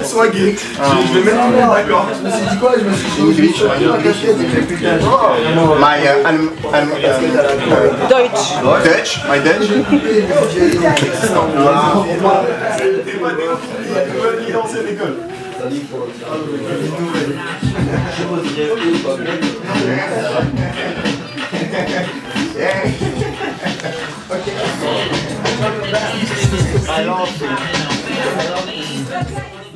Swaggy. Je vais mettre en l'air, d'accord. Je me suis dit quoi? Je me suis dit Deutsch. Dutch, my Dutch.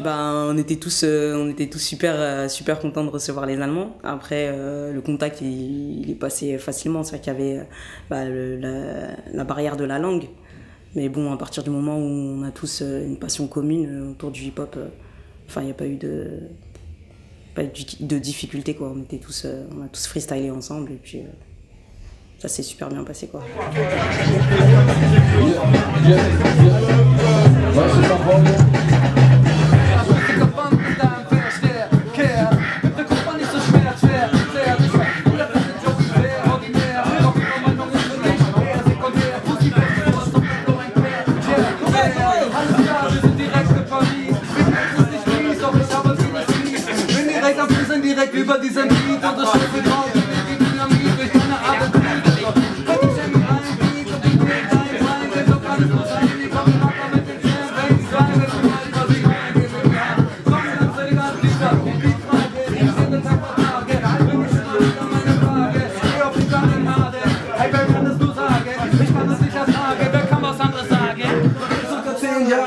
Ben, on était tous super contents de recevoir les Allemands. Après, le contact il est passé facilement. C'est vrai qu'il y avait la barrière de la langue. Mais bon, à partir du moment où on a tous une passion commune autour du hip-hop, il n'y a pas eu de difficulté, quoi. On a tous freestylé ensemble et puis ça s'est super bien passé, quoi. Direkt über diesen Beat und das Schiff drauf, die Dynamik durch meine Arbeit.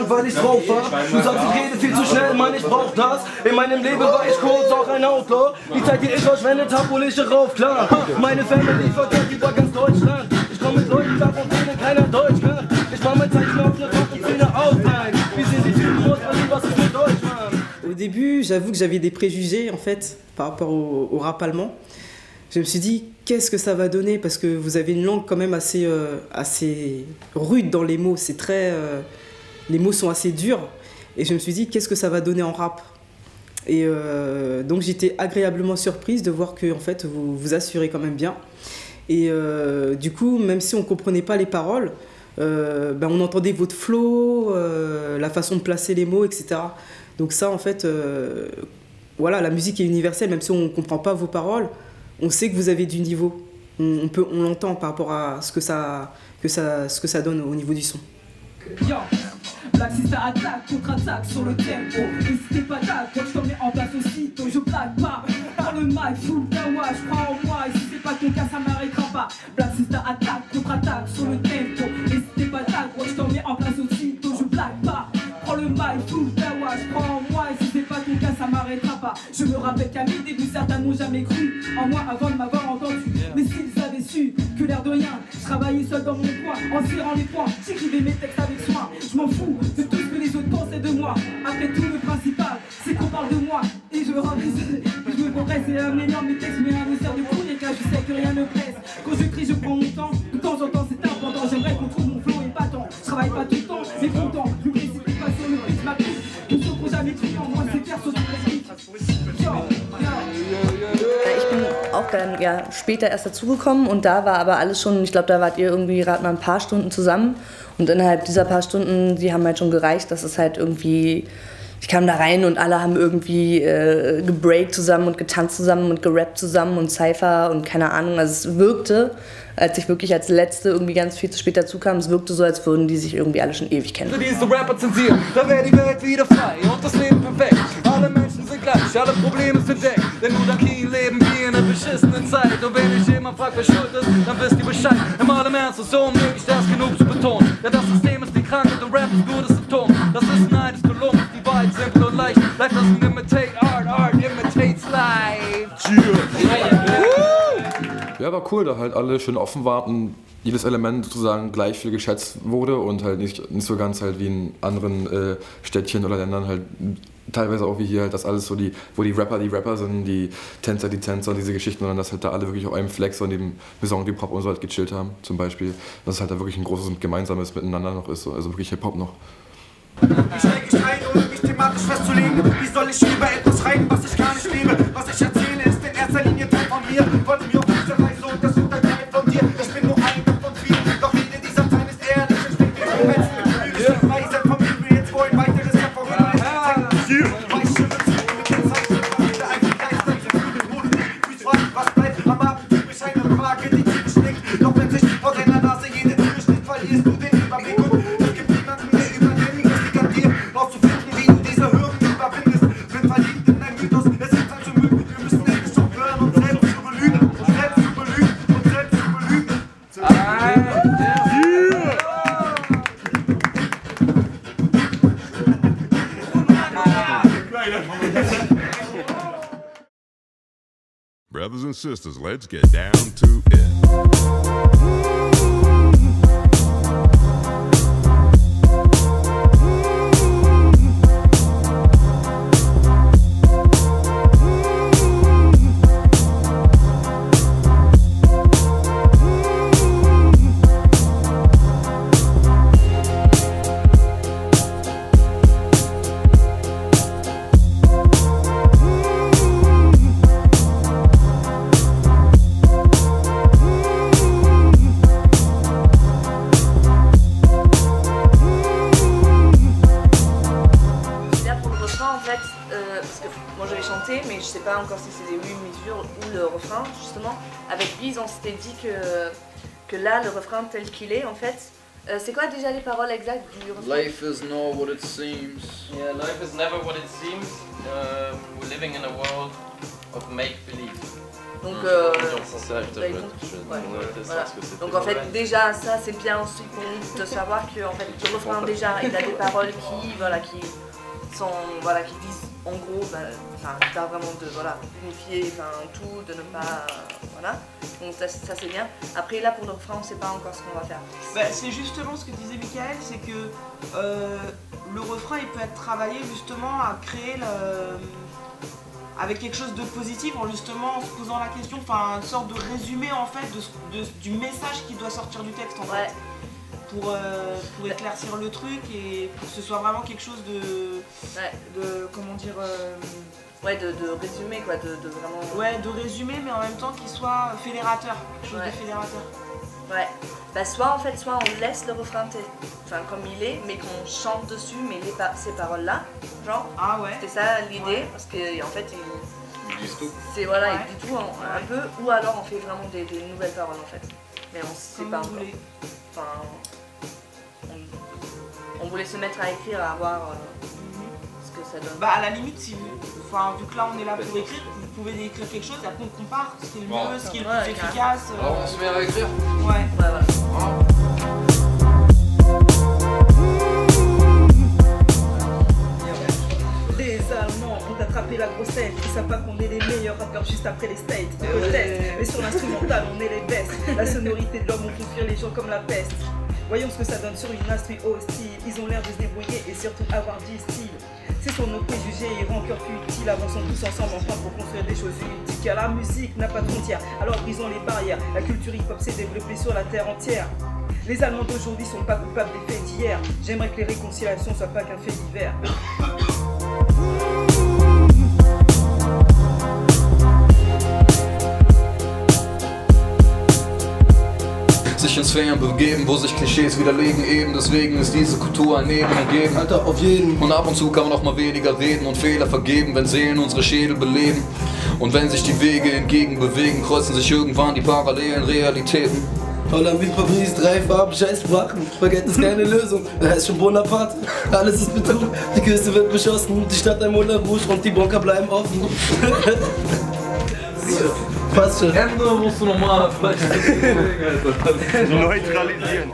Weil ich drauf war. Du sagst, ich rede viel zu schnell, Mann, ich brauch das. In meinem Leben war ich kurz auch ein Outlaw. Die Zeit, die ich verschwendet hab, hol ich rauf, klar. Meine Family verkehrt über ganz Deutschland. Ich komm mit Leuten da, von denen keiner Deutsch kann. Ich mach mein Zeichen auf eine Top-Szene ausleihen. Wie sind die Typen aus Berlin, was ist mit Deutschland? Au début, j'avoue que j'avais des préjugés, en fait, par rapport au rap allemand. Je me suis dit, qu'est-ce que ça va donner? Parce que vous avez une langue quand même assez rude dans les mots. C'est très... les mots sont assez durs et je me suis dit qu'est-ce que ça va donner en rap et donc j'étais agréablement surprise de voir que en fait vous vous assurez quand même bien et du coup même si on comprenait pas les paroles on entendait votre flow, la façon de placer les mots, etc. Donc ça en fait voilà, la musique est universelle, même si on comprend pas vos paroles, on sait que vous avez du niveau, on l'entend par rapport à ce que ça donne au niveau du son. Black Sister attaque, contre-attaque sur le tempo. N'hésitez pas d'attaque, quand je t'en mets en place aussitôt. Je blague pas, dans le mic, full dawa, je crois en moi. Et si c'est pas ton cas, ça m'arrêtera pas. Black Sister attaque, contre-attaque sur le tempo. N'hésitez pas d'attaque, quand je t'en mets en place aussitôt. Je blague pas, prends le mic, full dawa, je crois en moi. Et si c'est pas ton cas, ça m'arrêtera pas. Je me rappelle qu'à mes débuts, certains n'ont jamais cru en moi avant de m'avoir entendu. Mais s'ils avaient su que l'air de rien, je travaillais seul dans mon coin, en serrant les poings, j'écrivais mes textes avec soin. Je m'en fous de tout ce que les autres pensaient de moi. Après tout, le principal, c'est qu'on parle de moi. Et je me progresse et améliore mes textes, mais un dessert de coup, les gars, je sais que rien ne presse. Quand je crie, je prends mon temps, de temps en temps, c'est important. J'aimerais qu'on trouve mon flow et pas tant. Je travaille pas tout le temps, mais pourtant, l'obésité pas sur le pitch, ma piste. Nous sommes trop jamais cru en moi, c'est faire sur toute la suite. Ich bin auch dann später erst dazugekommen und da war aber alles schon, ich glaube, da wart ihr irgendwie gerade mal ein paar Stunden zusammen und innerhalb dieser paar Stunden, die haben halt schon gereicht, dass es halt irgendwie, ich kam da rein und alle haben irgendwie gebreakt zusammen und getanzt zusammen und gerappt zusammen und Cypher und keine Ahnung, also es wirkte, als ich wirklich als Letzte irgendwie ganz viel zu spät dazu kam, es wirkte so, als würden die sich irgendwie alle schon ewig kennen. Für diese Rapper zensieren, da wäre die Welt wieder frei und das Leben perfekt. Alle Menschen sind gleich, alle Probleme sind weg. Denn nur dank ihnen leben wir in einer beschissenen Zeit. Und wenn ich immer frag, wer schuld ist, dann wisst ihr Bescheid. Im allem Ernst ist so unmöglich, das genug zu betonen. Ja, das System ist die Krankheit und Rap ist gutes Symptom. Das ist Neid, ist gelungen, die Wahrheit simpel und leicht. Life doesn't imitate art, art imitates life. Ja, war cool, da halt alle schön offen waren und jedes Element sozusagen gleich viel geschätzt wurde und halt nicht so ganz halt wie in anderen Städtchen oder Ländern halt teilweise auch wie hier halt das alles so wo die Rapper sind, die Tänzer und diese Geschichten, sondern dass halt da alle wirklich auf einem Fleck so in dem Song, die Pop und so halt gechillt haben zum Beispiel. Dass es halt da wirklich ein großes und gemeinsames Miteinander noch ist, also wirklich Hip-Hop noch. Ich steig nicht ein, ohne mich thematisch festzulegen. Wie soll ich über etwas schreiben, was ich gar nicht lebe? Was ich erzähle, ist in erster Linie Teil von mir. Von dem Jungen dieser Reise und das Unterteil von dir. Ich bin nur einer von vielen, doch jede dieser Zeilen ist ehrlich. Ich stecke in den Menschen mit Gefühl. Ich bin weise vom Himmel, jetzt wollen weiteres ja vorüber. bleibt am Abend typisch eine Frage, die typisch nickt. Doch wenn sich vor deiner Nase jede Tür steht, verlierst du den Überblick und es gibt niemanden, der übernimmt. Es liegt an dir, rauszufinden, wie du diese Hürden überwindest. Bin verliebt in dein Mythos, es ist Zeit zu mögen. Wir müssen endlich aufhören, uns selbst zu belügen. Uns selbst zu belügen, uns selbst zu belügen. Brothers and sisters, let's get down to it. Moi j'avais chanté, mais je sais pas encore si c'est des mesures ou le refrain, justement. Avec Biz, on s'était dit que là, le refrain tel qu'il est, en fait, c'est quoi déjà les paroles exactes du refrain? Life is not what it seems. Yeah, life is never what it seems. We're living in a world of make-believe. Donc, C'est ça, je te ouais, voilà. Donc en fait déjà ça c'est bien aussi pour nous de savoir que en fait, le refrain déjà il a des paroles qui sont qui disent en gros pas vraiment de unifier tout, de ne pas donc ça c'est bien. Après là pour le refrain on sait pas encore ce qu'on va faire. Bah, c'est justement ce que disait Michael, c'est que le refrain il peut être travaillé justement à créer avec quelque chose de positif en justement se posant la question, une sorte de résumé en fait du message qui doit sortir du texte en fait. Pour éclaircir le truc et pour que ce soit vraiment quelque chose de comment dire de résumer quoi, de vraiment... Ouais, de résumer mais en même temps qu'il soit fédérateur, quelque chose de fédérateur. Ouais, bah soit on laisse le refrain comme il est, mais qu'on chante dessus, mais ces paroles-là, genre, c'est ça l'idée, parce qu'en fait, Ils disent tout. Ils disent tout un peu, ou alors on fait vraiment des nouvelles paroles en fait, mais on sait pas encore. On voulait se mettre à écrire, à voir ce que ça donne. Bah à la limite, vu que là on est là pour écrire, vous pouvez écrire quelque chose et après on compare ce qui est le mieux, ce qui est le plus efficace. Alors on se met à écrire. Ouais. Les Allemands ont attrapé la grossette, ils savent pas qu'on est les meilleurs rappeurs juste après les States. Peut-être, mais sur l'instrumental on est les best. La sonorité de l'homme on peut fuir les gens comme la peste. Voyons ce que ça donne sur une instru hostile. Ils ont l'air de se débrouiller et surtout avoir du style. C'est sur nos préjugés et rancœurs futiles. Avançons tous ensemble enfin pour construire des choses utiles. Car la musique n'a pas de frontières, alors brisons les barrières. La culture hip-hop s'est développée sur la terre entière. Les Allemands d'aujourd'hui sont pas coupables des faits d'hier. J'aimerais que les réconciliations soient pas qu'un fait divers. Sich in Sphären begeben, wo sich Klischees widerlegen eben. Deswegen ist diese Kultur ein Leben umgeben. Alter, auf jeden. Und ab und zu kann man auch mal weniger reden und Fehler vergeben, wenn Seelen unsere Schädel beleben. Und wenn sich die Wege entgegenbewegen, kreuzen sich irgendwann die parallelen Realitäten. Holland wie Paris, 3 Farben, scheiß Sprachen. Vergessen ist keine Lösung, da heißt schon Bonaparte. Alles ist Betrug, die Küste wird beschossen, die Stadt ein Moulin Rouge und die Bunker bleiben offen. Passt schon. Ende musst du nochmal neutralisieren.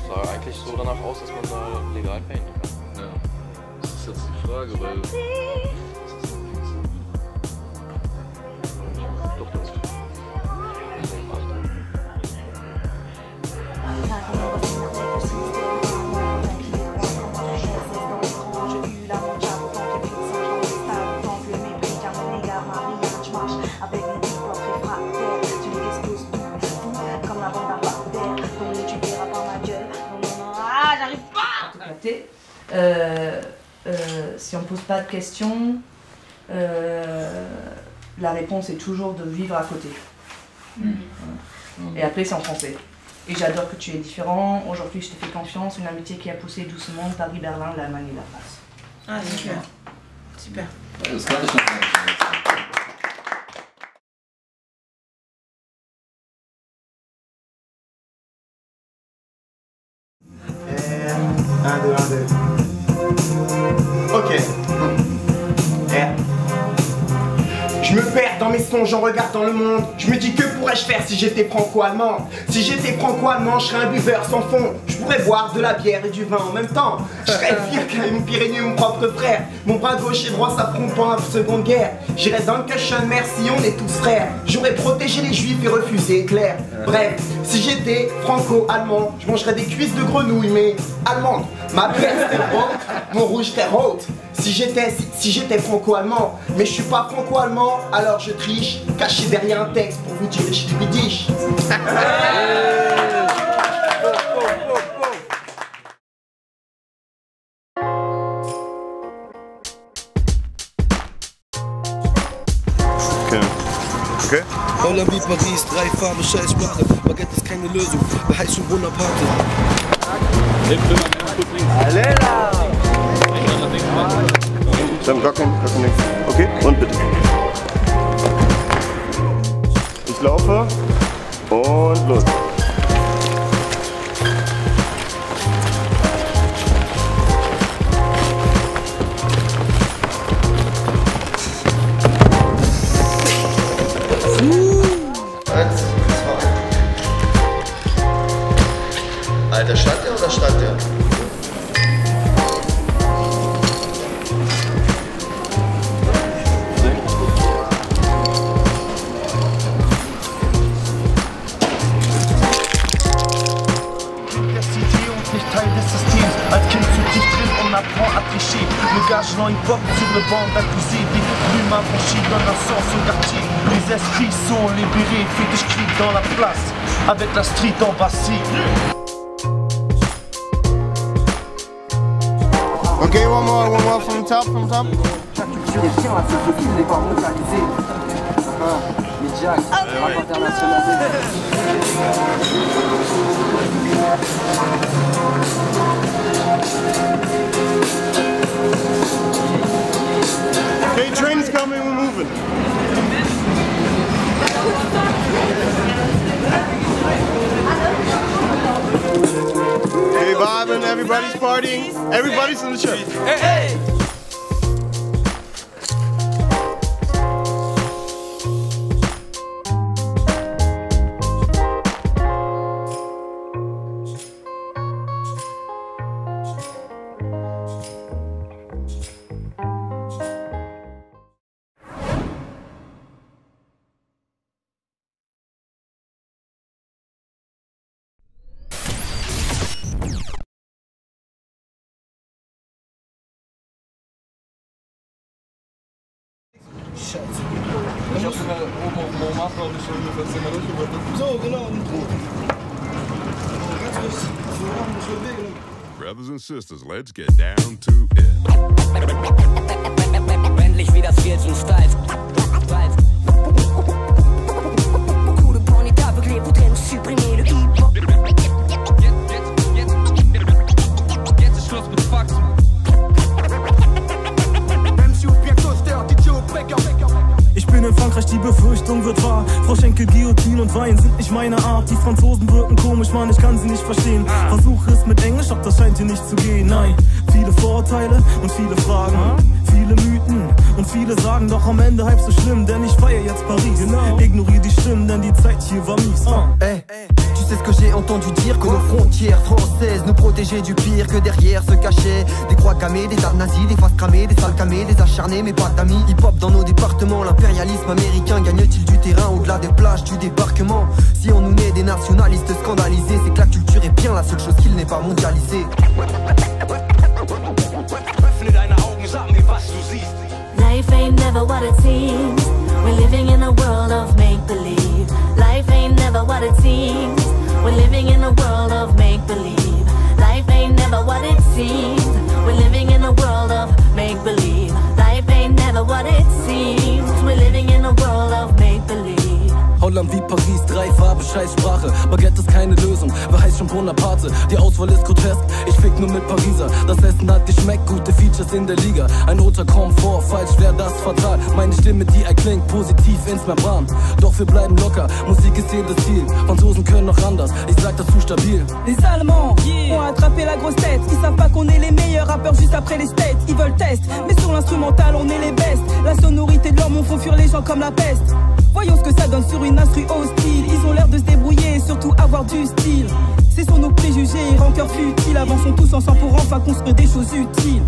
Sah eigentlich so danach aus, dass man da legal painten kann. Ja, das ist jetzt die Frage, weil... Doch, das ist... J'arrive pas. si on ne pose pas de questions, la réponse est toujours de vivre à côté. Et après, c'est en français. Et j'adore que tu es différent. Aujourd'hui, je te fais confiance. Une amitié qui a poussé doucement Paris-Berlin, l'Allemagne et la France. Ah, super. Super. Das kann ich noch nicht. Un, deux. Ok. Je me perds dans mes songes en regardant le monde. Je me dis que pourrais-je faire si j'étais franco-allemand. Si j'étais franco-allemand, je serais un buveur sans fond. Je pourrais boire de la bière et du vin en même temps. Je serais pire qu'un mon pire ennemi, mon propre frère. Mon bras gauche et droit s'affrontent pendant la seconde guerre. J'irais dans le cachon, merci, on est tous frères. J'aurais protégé les juifs et refusé Hitler. Bref, si j'étais franco-allemand, je mangerais des cuisses de grenouille mais allemandes. Ma peste est haute, mon rouge très haute. Si j'étais franco-allemand, mais je suis pas franco-allemand, alors je triche, caché derrière un texte pour vous dire je suis bidiche. Okay. Holland wie Paris, 3 Farben, scheiß Sprache. Baguette ist keine Lösung, Beheizung Bonaparte. Allez là! Gar kein nichts. Okay, und bitte. Ich laufe und los. Alter, stand der oder stand der? Le gars, je une porte sur le banc d'accusé. Des plumes affranchies dans un sens au quartier. Les esprits sont libérés, fait des cris dans la place. Avec la street en bassie. Ok, one more from top. Chaque culture est bien à ce que tout n'est pas mondialisé. Les Jacks, le rap international. Okay, train's coming, we're moving. Okay, vibing, everybody's partying, everybody's in the show. Hey! Brothers and sisters, let's get down to it. Endlich wieder viel zu steif. Coup de poing aveuglé voudrait nous supprimer le hip-hop. Jetzt ist Schluss mit Faxen. MC ou bien Coaster, DJ au Breaker. Ich bin in Frankreich, die Befürchtung wird wahr. Froschenkel, Guillotine und Wein sind nicht meine Art. Die Franzosen wirken komisch, Mann, ich kann sie nicht verstehen. Versuche es mit Englisch, doch das scheint hier nicht zu gehen. Nein, viele Vorurteile und viele Fragen. Viele Mythen und viele sagen, doch am Ende halb so schlimm, denn ich feier jetzt Paris. Ignoriere die Stimmen, denn die Zeit hier war mies. Tu sais ce que j'ai entendu dire, que nos frontières françaises nous protégeaient du pire, que derrière se cachaient des croix gammées, des armes nazies, des faces cramées, des salles camées, des acharnés mais pas d'amis. Hip-hop dans nos départements, l'impérialisme américain gagne-t-il du terrain au-delà des plages du débarquement? Si on nous naît des nationalistes scandalisés, c'est que la culture est bien la seule chose qu'il n'est pas mondialisée. Life ain't never what it seems. We're living in a world of make-believe. Life ain't never what it seems. We're living in a world of make-believe. Life ain't never what it seems. We're living in a world of Land wie Paris, 3 Farben, Scheißsprache. Baguette ist keine Lösung, wer heißt schon Bonaparte? Die Auswahl ist grotesk, ich fick nur mit Pariser. Das Essen hat geschmeckt, gute Features in der Liga. Ein roter Komfort, falsch wär das fatal. Meine Stimme, die erklingt positiv ins Membran. Doch wir bleiben locker, Musik ist jedes Ziel. Franzosen können noch anders, ich sag das zu stabil. Les Allemands ont attrapé la grosse tête. Ils savent pas qu'on est les meilleurs rappeurs juste après les States. Ils veulent test, mais sur l'instrumental on est les best. La sonorité de l'homme font fuir les gens comme la peste. Voyons ce que ça donne sur une instru hostile. Ils ont l'air de se débrouiller et surtout avoir du style. C'est sur nos préjugés et rancœurs futiles. Avançons tous ensemble pour enfin construire des choses utiles.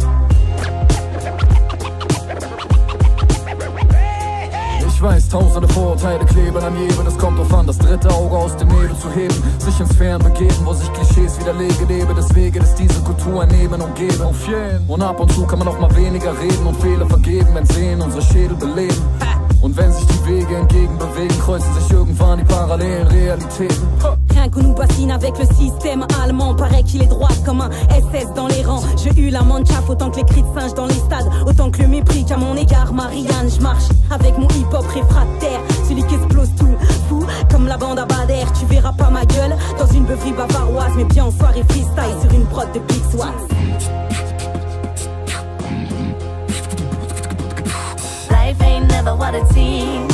Ich weiß, tausende Vorurteile kleben an jedem. Es kommt drauf an, das dritte Auge aus dem Nebel zu heben. Sich ins Fern begeben, wo sich Klischees widerlege. Lebe des Weges, ist diese Kultur ein Leben umgeben. Auf jeden. Und ab und zu kann man auch mal weniger reden und Fehler vergeben, wenn Sehen unsere Schädel beleben. Und wenn sich die Wege entgegenbewegen, kreuzen sich irgendwann die parallelen Realitäten. Rien qu'on nous bassine avec le système allemand. Paraît qu'il est droit comme un SS dans les rangs. J'ai eu la manchaf autant que les cris de singe dans les stades. Autant que le mépris qu'à mon égard Marianne. Je marche avec mon hip-hop réfractaire, celui qui explose tout, fou comme la bande à Bader. Tu verras pas ma gueule dans une beuverie bavaroise, mais bien en soirée freestyle sur une prod de Big Swax. Life ain't never what it seems.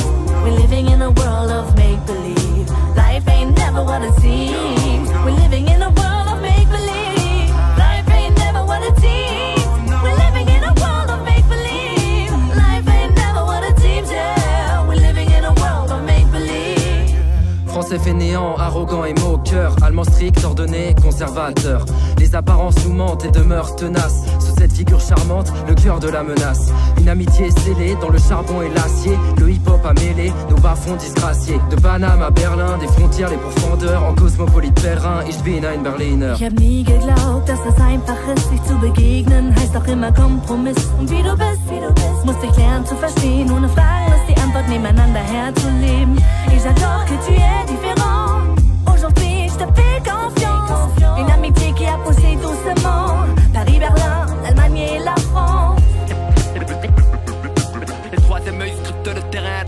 We're living in a world of make-believe. Life ain't never what it seems. We're living in a world of make-believe. Life ain't never what it seems. We're living in a world of make-believe. Life ain't never what it seems, yeah. We're living in a world of make-believe. Français fainéant, arrogant et moqueur. Allemand strict, ordonné, conservateur. Les apparences nous mentent et demeurent tenaces. Sous cette figure charmante, le cœur de la menace. Une amitié scellée dans le charbon et l'acier. Le hip-hop a mêlé nos bas-fonds disgraciés. De Paname à Berlin, des frontières les pourfendeurs. En cosmopolite pèlerin, ich bin ein Berliner. Ich hab nie geglaubt, dass es einfach ist, sich zu begegnen. Heißt auch immer Kompromiss. Und wie du bist, musst dich lernen zu verstehen. Ohne Fragen ist die Antwort, nebeneinander herzuleben. Ich sag doch que tu es différent. Aujourd'hui, je te fais confiance. Une amitié qui a poussé doucement. Paris, Berlin, l'Allemagne et la France. Le troisième œil scrute le terrain.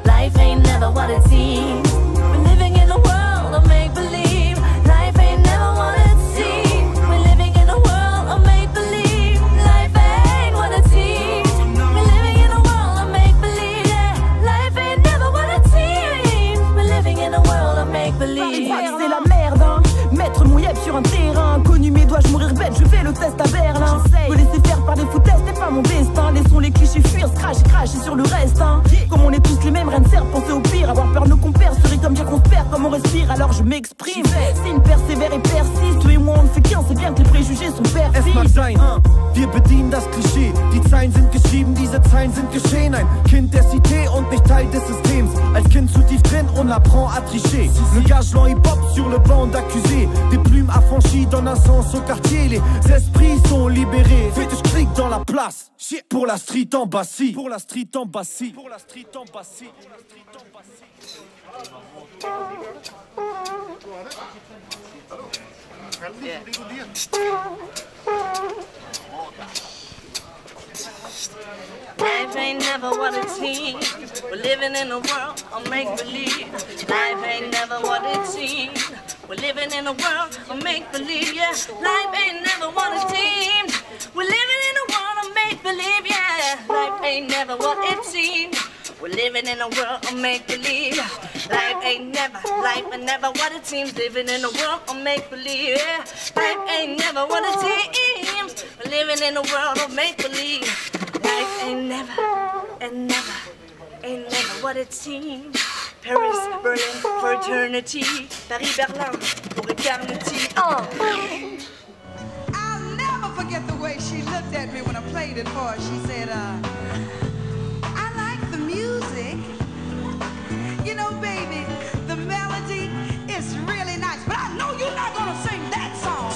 Life ain't never what it seems. We're living in a world of make-believe. Life ain't never what it seems. We're living in a world of make-believe. Life ain't what it seems. We're living in a world of make-believe. Yeah. Life ain't never what it seems. We're living in a world of make-believe. C'est la merde, hein. Mettre mon yep sur un terrain inconnu, mais dois-je mourir bête? Je fais le test à Berlin. Me laisser faire par des foutaises, c'est pas mon destin. Laissons les clichés fuir, crash et sur le reste, hein. Comme on est tous les mêmes, rien ne sert, penser au pire. Avoir peur nos compères serait comme dire qu'on se perd, comme on respire, alors je m'exprime. Signe persévère et persiste, toi et moi on ne fait qu'un, c'est bien que les préjugés sont Es mag perfides. sein, wir bedienen das Klischee. Die Zeilen sind geschrieben, diese Zeilen sind geschehen. Ein Kind der Cité und nicht Teil des Systems. Als Kind zu tief drin, on apprend à tricher. Le gage lent hip-hop sur le banc d'accusés. Des plumes affranchies donnent un sens au quartier. Les esprits sont libérés. Fetisch-Krieg dans la place. Pour la street en Bassie. Pour la street en Bassie. Pour la street en Bassie. Life ain't never what it seems. We're living in a world of make-believe. Life ain't never what it seems. We're living in a world of make-believe, yeah. Life ain't never what it seems. We're living in a world of make-believe, yeah. Life ain't never what it seems. We're living in a world of make-believe. Life ain't never what it seems. Living in a world of make-believe, yeah. Life ain't never what it seems. We're living in a world of make-believe. Life ain't never what it seems. Paris, Berlin for eternity. Paris, Berlin for eternity. I'll never forget the way she looked at me when I played it for her. She said, I like the music. You know, baby, the melody is really nice, but I know you're not gonna sing that song.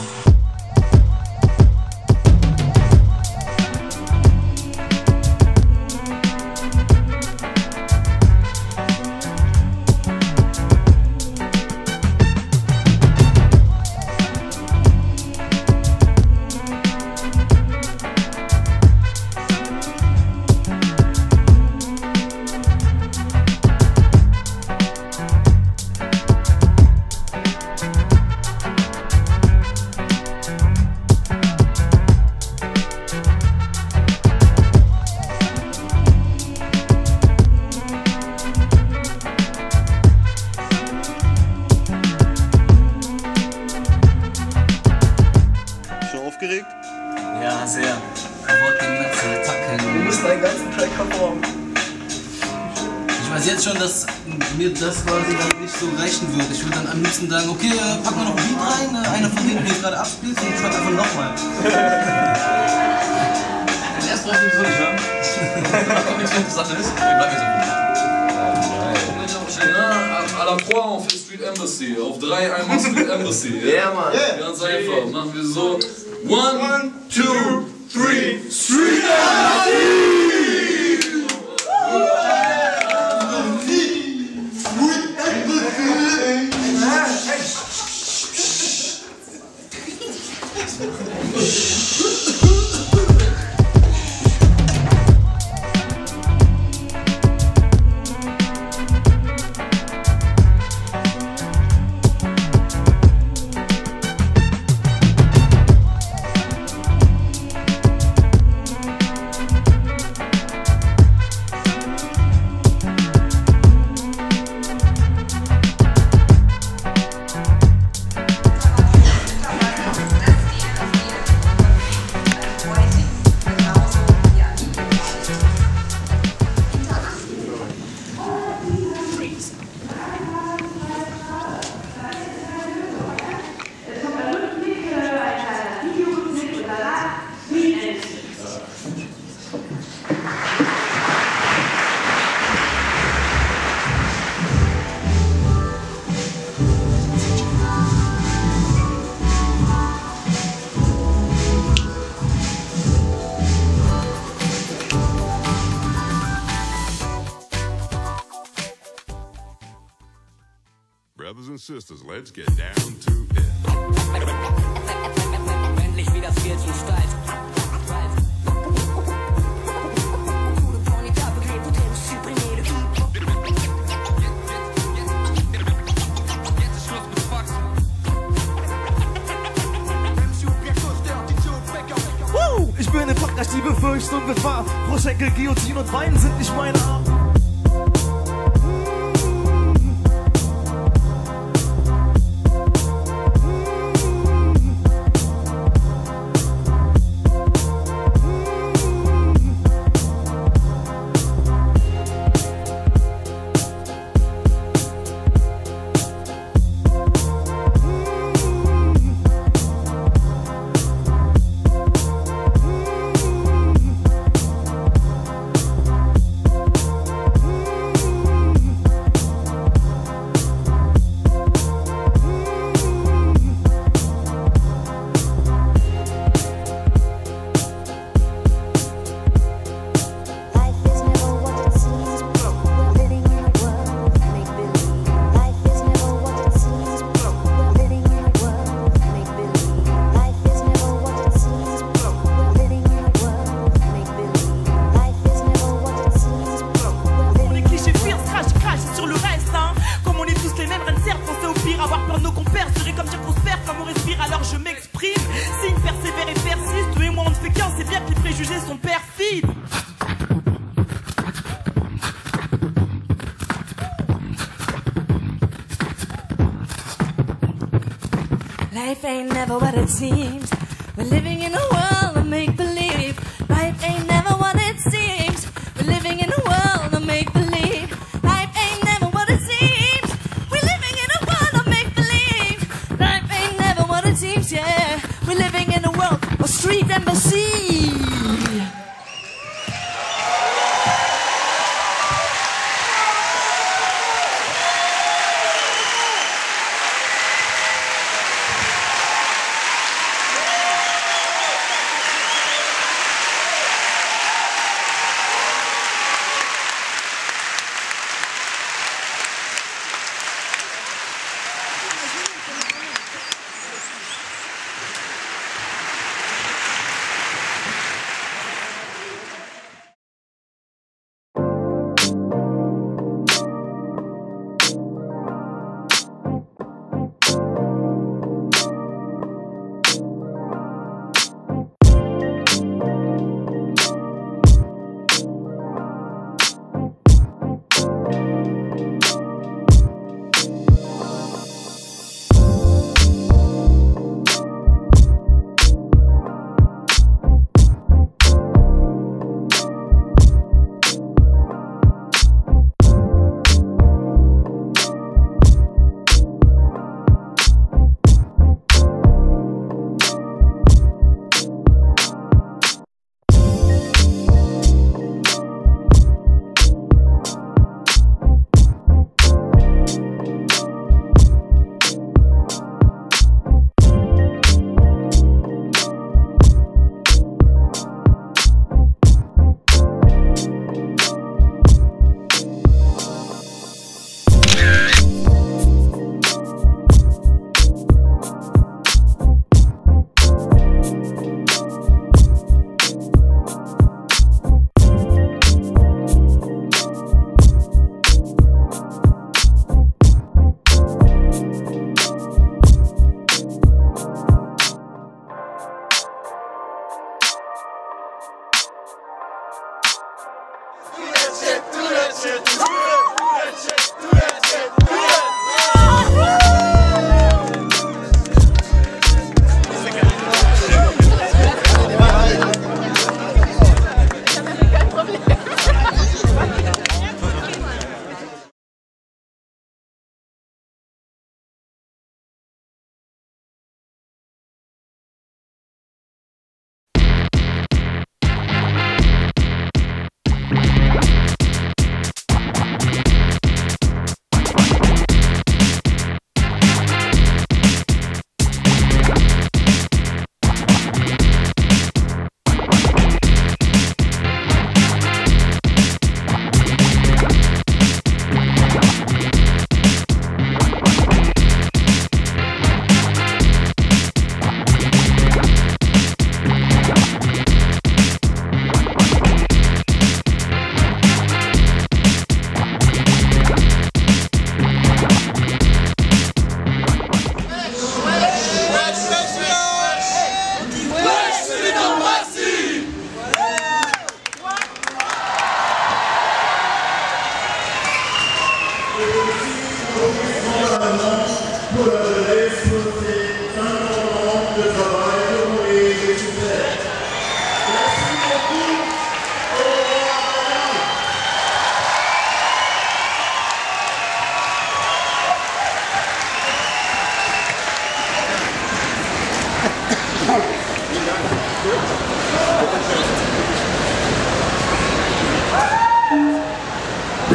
Wir müssen einen ganzen Track performen. Ich weiß jetzt schon, dass mir das quasi dann nicht so reichen wird. Ich würde dann am liebsten sagen, okay, packen wir noch ein Beat rein, einer von denen, der gerade abspielt, und ich fang einfach nochmal. Erst brauchst du so nicht hören. Das kommt nichts Interessantes. Ich bleib mir so gut. À la croix, on fait Street Embassy. Auf 3 einmal Street Embassy. Ja, Mann. Ganz einfach. Machen wir so. 1, 2, 3, Street Embassy! Brothers and sisters, let's get down to it. Endlich wieder viel zu steil. Ich bin in Frankreich, die Befürchtung Gefahr. Froschenkel, Guillotine und Wein sind nicht meine Art. Life ain't never what it seems. We're living in a world of make-believe. Life ain't never what it seems. We're living in a world of make-believe. Life ain't never what it seems. We're living in a world of make-believe. Life ain't never what it seems, yeah. We're living in a world of Street Embassy.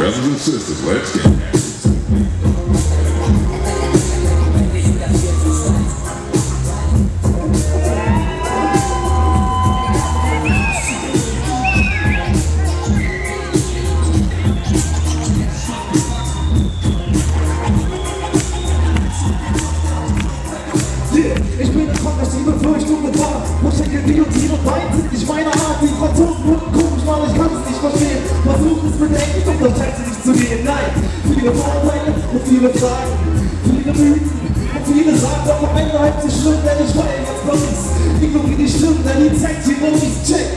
Brothers and sisters, let's get it. Ich bin ein Kranker, die Befürchtung mit Wahr. Muscheln, Guillotine und Wein sind nicht meine Art. Die Franzosen wurden komisch, Mann, ich kann es nicht verstehen. Versuch es mit Englisch, um das Scheiße nicht zu gehen. Nein, viele Vorurteile und viele Fragen, viele Mythen und viele sagen, doch am Ende halb so schlimm, denn ich war jetzt bei uns. Ignoriere die Stimmen, denn die zeigt sie nur nicht. Check,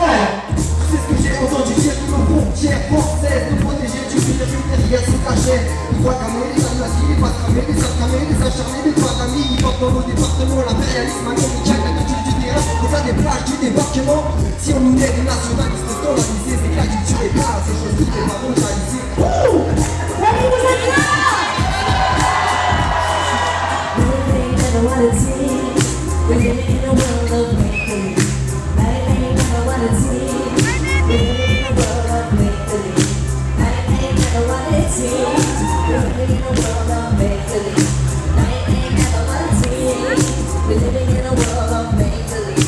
C'est ce que j'ai entendu dire de nos frontières françaises. Nous protéger du virus derrière se cacher. Les voix cramées, les animations, les pas cramées, les sacs cramés, les acharnés, les pas d'amis. Ils portent dans nos départements l'impérialisme américain, la culture du terrain, au-delà des plages du débarquement. Si on nous naît des nationalistes scolarisés, c'est que la culture est pas ces choses toutes les pas mondialisées. Vous êtes là! We're living in a world of make-believe. Life ain't never what it seems. We're living in a world of make-believe. Life ain't never what it seems. We're living in a world of make-believe. Life ain't never what it seems. We're living in a world of make-believe.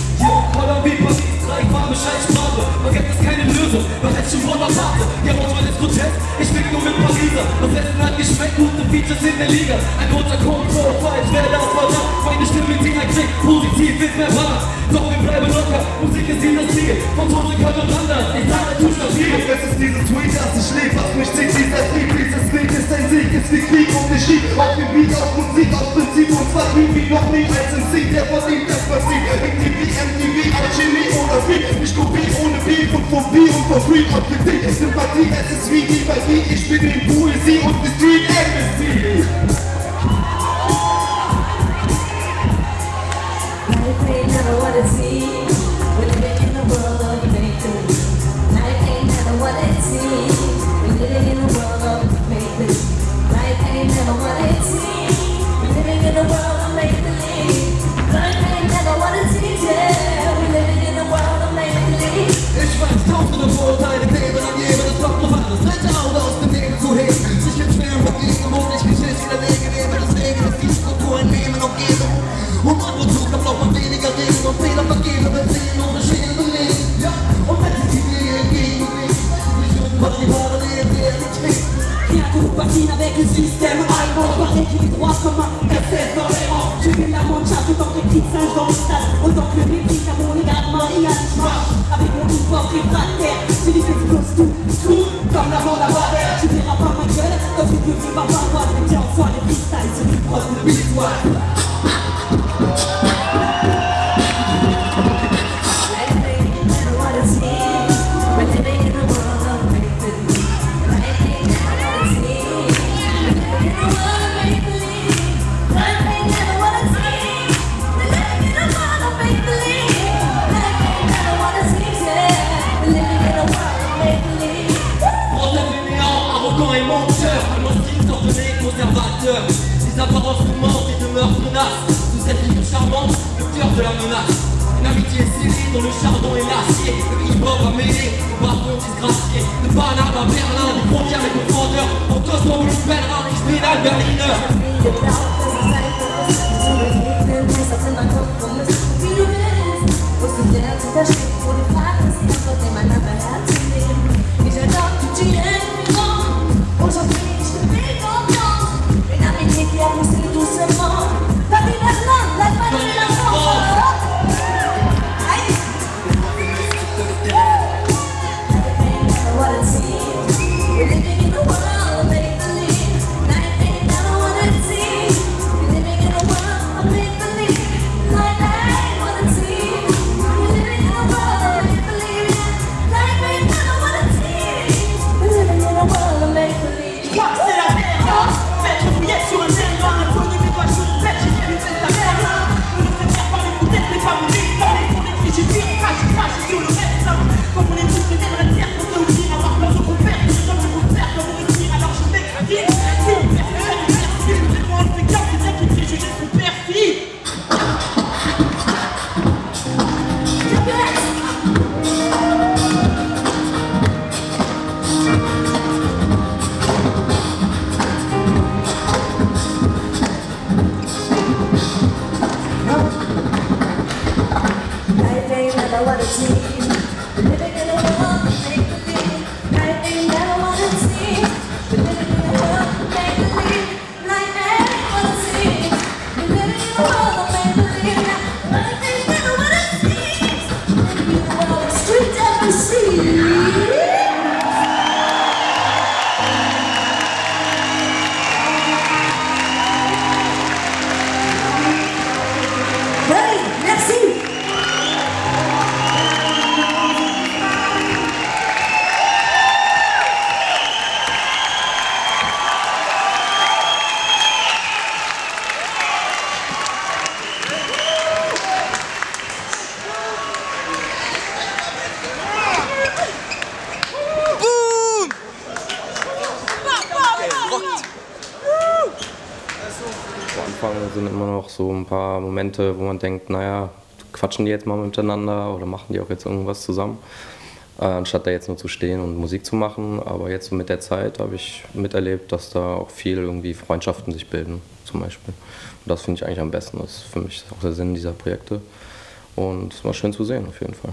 Holland wie Paris, drei Farben, Scheißsprache. Man kennt das keine Lösung, man hält schon Bonaparte. Ja, manchmal ist grotesk, ich bin nur mit Pariser. Das Essen hat geschmeckt, gute Features in der Liga. Ein großer Konto-Fight, wer das verdammt. Meine Stimme, die ein Klick, positiv ist mehr wahr. Doch wir bleiben locker, Musik ist wie das Ziel. Von Tode kann man wandern, ich sage, tu stabil. Es ist dieses Tweet, das ich lebe, was mich zieht, dieser Trieb. Dieses Bild ist ein Sieg, ist wie Krieg und ich schieb. Auf dem Beat, auf Musik, auf Prinzip und zwar wie noch nie als ein Sieg, der verdient das Prinzip. MTV, MTV, Alchemie oder Beat. Ich Kopie ohne Beat und Phobie und for free auf Kritik. Sympathie, es ist wie die bei die. Ich bin in Poesie und die Street Amnesty. Life ain't never what it seems. We're living in a world of make-believe. Life ain't never what it seems. We're living in a world of make-believe. Life ain't never what it seems. We're living in a world of make-believe. Life ain't never what it seems. Yeah, we're living in a world of make-believe. Ich weiß, tausende Vorurteile kleben an jedem. Es braucht noch alles, dritte Auge aus dem Leben zu heben. Sich mit schweren Problemen und nicht Klischees widerlegen. Deswegen ist diese Kultur ein Leben und Geben. Und ab und zu kann auch mal weniger reden und Fehler vergeben, wenn sie in unsere Schäden belegen. Ja, und wenn sie die Wege entgegenbewegen, was die wahre Leben nicht trinkt. Rien que vous patine avec le système allemand. Parler qui est droit comme un casse-tête dans les rangs. J'ai vu la mancha autant que les petits singes dans le stade. Autant que le mépris à mon égarement et à l'image. Avec mon hip-hop réfractaire, j'ai dit que tu causes tout, comme la bande à Babel. Tu verras pas ma gueule, quand tu peux vivre par voix. Mais tiens, en soi, les freestyles sur une preuve de victoire. Et menteur, agnostique, ordonné, conservateur. Les apparences nous mentent et demeurent tenaces. Sous cette figure charmante, le cœur de la menace. Une amitié scellée dont le chardon et l'acier. Le hip-hop a mêlé, le bâton disgracié. De Paname à Berlin, des frontières les confondeurs. En Cosmo, le pèlerin, ich bin ein Berliner. Aujourd'hui, je te fais confiance. Une amitié qui a poussé doucement. La vie est longue, la vie est longue. Aïe! What it seems. We're living in a world of make-believe. Life ain't never what it seems. We're living in a world of make-believe. Life ain't what it seems. We're living in a world sind immer noch so ein paar Momente, wo man denkt, naja, quatschen die jetzt mal miteinander oder machen die auch jetzt irgendwas zusammen, anstatt da jetzt nur zu stehen und Musik zu machen. Aber jetzt so mit der Zeit habe ich miterlebt, dass da auch viel irgendwie Freundschaften sich bilden, zum Beispiel. Und das finde ich eigentlich am besten. Das ist für mich auch der Sinn dieser Projekte. Und es war schön zu sehen, auf jeden Fall.